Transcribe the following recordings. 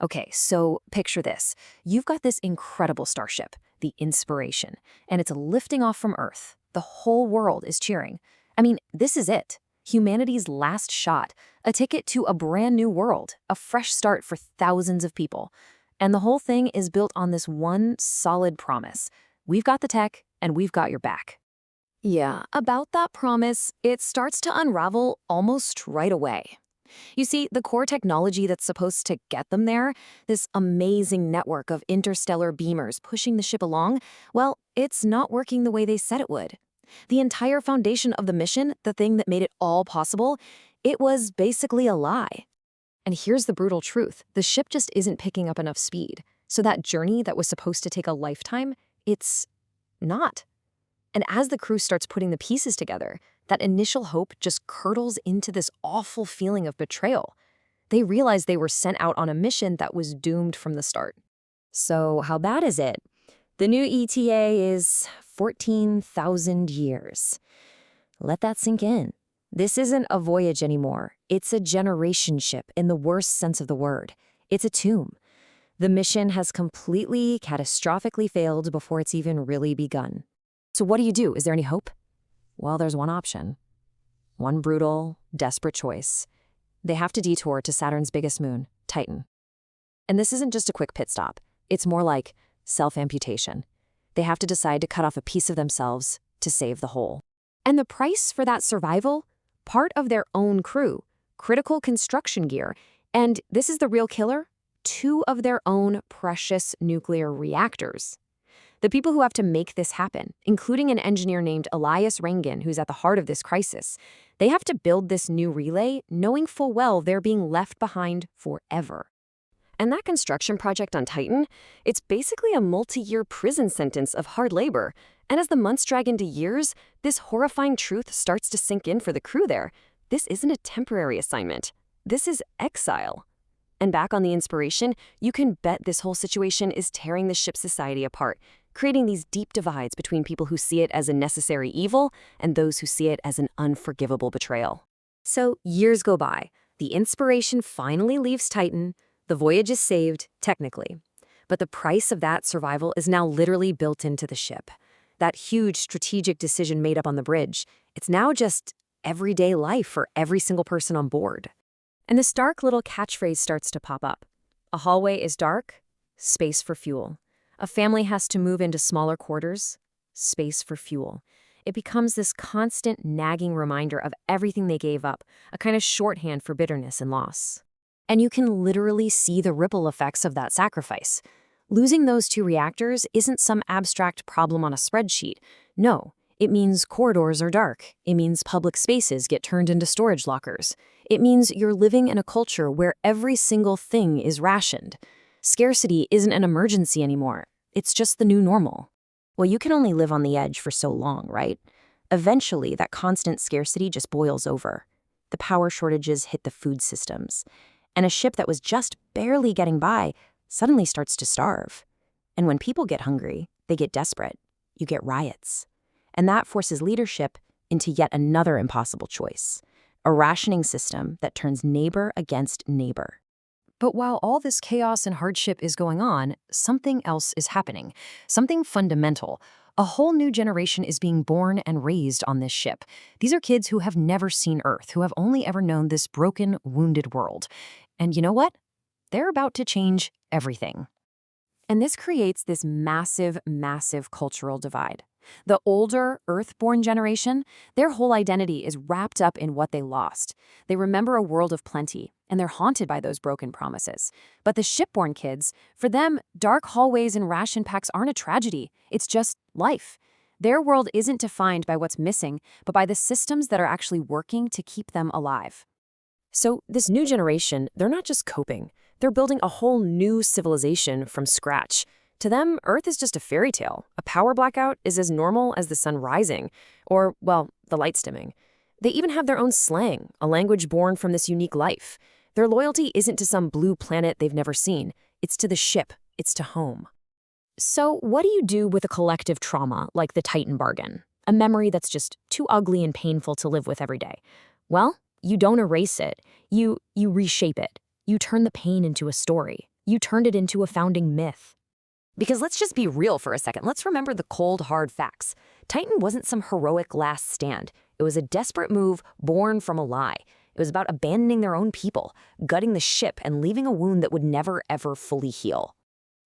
Okay, so picture this. You've got this incredible starship, the Inspiration, and it's lifting off from Earth. The whole world is cheering. I mean, this is it. Humanity's last shot, a ticket to a brand new world, a fresh start for thousands of people. And the whole thing is built on this one solid promise. We've got the tech, and we've got your back. Yeah, about that promise, it starts to unravel almost right away. You see, the core technology that's supposed to get them there, this amazing network of interstellar beamers pushing the ship along, well, it's not working the way they said it would. The entire foundation of the mission, the thing that made it all possible, it was basically a lie. And here's the brutal truth. The ship just isn't picking up enough speed. So that journey that was supposed to take a lifetime, it's not. And as the crew starts putting the pieces together, that initial hope just curdles into this awful feeling of betrayal. They realize they were sent out on a mission that was doomed from the start. So how bad is it? The new ETA is 14,000 years. Let that sink in. This isn't a voyage anymore. It's a generation ship in the worst sense of the word. It's a tomb. The mission has completely, catastrophically failed before it's even really begun. So what do? Is there any hope? Well, there's one option. One brutal, desperate choice. They have to detour to Saturn's biggest moon, Titan. And this isn't just a quick pit stop. It's more like self-amputation. They have to decide to cut off a piece of themselves to save the whole. And the price for that survival? Part of their own crew, critical construction gear, and this is the real killer, 2 of their own precious nuclear reactors. The people who have to make this happen, including an engineer named Elias Rangan, who's at the heart of this crisis, they have to build this new relay knowing full well they're being left behind forever. And that construction project on Titan, it's basically a multi-year prison sentence of hard labor. And as the months drag into years, this horrifying truth starts to sink in for the crew there. This isn't a temporary assignment. This is exile. And back on the Inspiration, you can bet this whole situation is tearing the ship's society apart, creating these deep divides between people who see it as a necessary evil and those who see it as an unforgivable betrayal. So years go by. The Inspiration finally leaves Titan. The voyage is saved, technically. But the price of that survival is now literally built into the ship. That huge strategic decision made up on the bridge, it's now just everyday life for every single person on board. And this dark little catchphrase starts to pop up. A hallway is dark, space for fuel. A family has to move into smaller quarters, space for fuel. It becomes this constant nagging reminder of everything they gave up, a kind of shorthand for bitterness and loss. And you can literally see the ripple effects of that sacrifice. Losing those 2 reactors isn't some abstract problem on a spreadsheet. No, it means corridors are dark. It means public spaces get turned into storage lockers. It means you're living in a culture where every single thing is rationed. Scarcity isn't an emergency anymore. It's just the new normal. Well, you can only live on the edge for so long, right? Eventually, that constant scarcity just boils over. The power shortages hit the food systems. And a ship that was just barely getting by suddenly starts to starve. And when people get hungry, they get desperate. You get riots. And that forces leadership into yet another impossible choice, a rationing system that turns neighbor against neighbor. But while all this chaos and hardship is going on, something else is happening, something fundamental. A whole new generation is being born and raised on this ship. These are kids who have never seen Earth, who have only ever known this broken, wounded world. And you know what? They're about to change everything. And this creates this massive, massive cultural divide. The older, Earth-born generation, their whole identity is wrapped up in what they lost. They remember a world of plenty, and they're haunted by those broken promises. But the shipborn kids, for them, dark hallways and ration packs aren't a tragedy. It's just life. Their world isn't defined by what's missing, but by the systems that are actually working to keep them alive. So this new generation, they're not just coping. They're building a whole new civilization from scratch. To them, Earth is just a fairy tale. A power blackout is as normal as the sun rising, or, well, the lights dimming. They even have their own slang, a language born from this unique life. Their loyalty isn't to some blue planet they've never seen. It's to the ship. It's to home. So what do you do with a collective trauma like the Titan bargain? A memory that's just too ugly and painful to live with every day? Well, you don't erase it. You reshape it. You turn the pain into a story. You turned it into a founding myth. Because let's just be real for a second. Let's remember the cold, hard facts. Titan wasn't some heroic last stand. It was a desperate move born from a lie. It was about abandoning their own people, gutting the ship, and leaving a wound that would never, ever fully heal.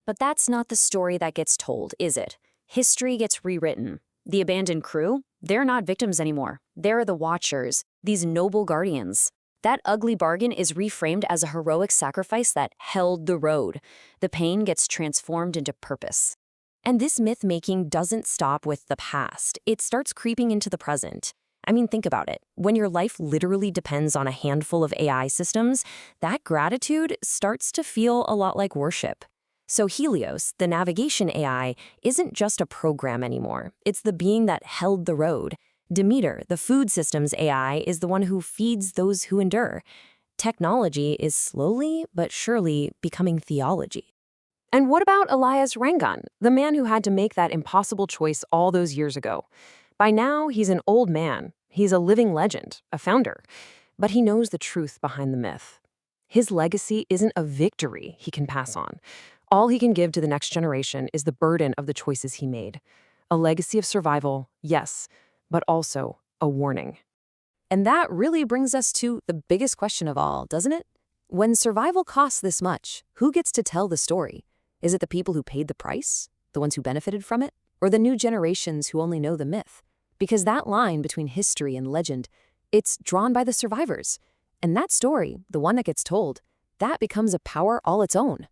But that's not the story that gets told, is it? History gets rewritten. The abandoned crew, they're not victims anymore. They're the watchers, these noble guardians. That ugly bargain is reframed as a heroic sacrifice that held the road. The pain gets transformed into purpose. And this myth-making doesn't stop with the past. It starts creeping into the present. I mean, think about it. When your life literally depends on a handful of AI systems, that gratitude starts to feel a lot like worship. So Helios, the navigation AI, isn't just a program anymore. It's the being that held the road. Demeter, the food systems AI, is the one who feeds those who endure. Technology is slowly but surely becoming theology. And what about Elias Rangan, the man who had to make that impossible choice all those years ago? By now, he's an old man. He's a living legend, a founder. But he knows the truth behind the myth. His legacy isn't a victory he can pass on. All he can give to the next generation is the burden of the choices he made. A legacy of survival, yes, but also a warning. And that really brings us to the biggest question of all, doesn't it? When survival costs this much, who gets to tell the story? Is it the people who paid the price? The ones who benefited from it? Or the new generations who only know the myth? Because that line between history and legend, it's drawn by the survivors. And that story, the one that gets told, that becomes a power all its own.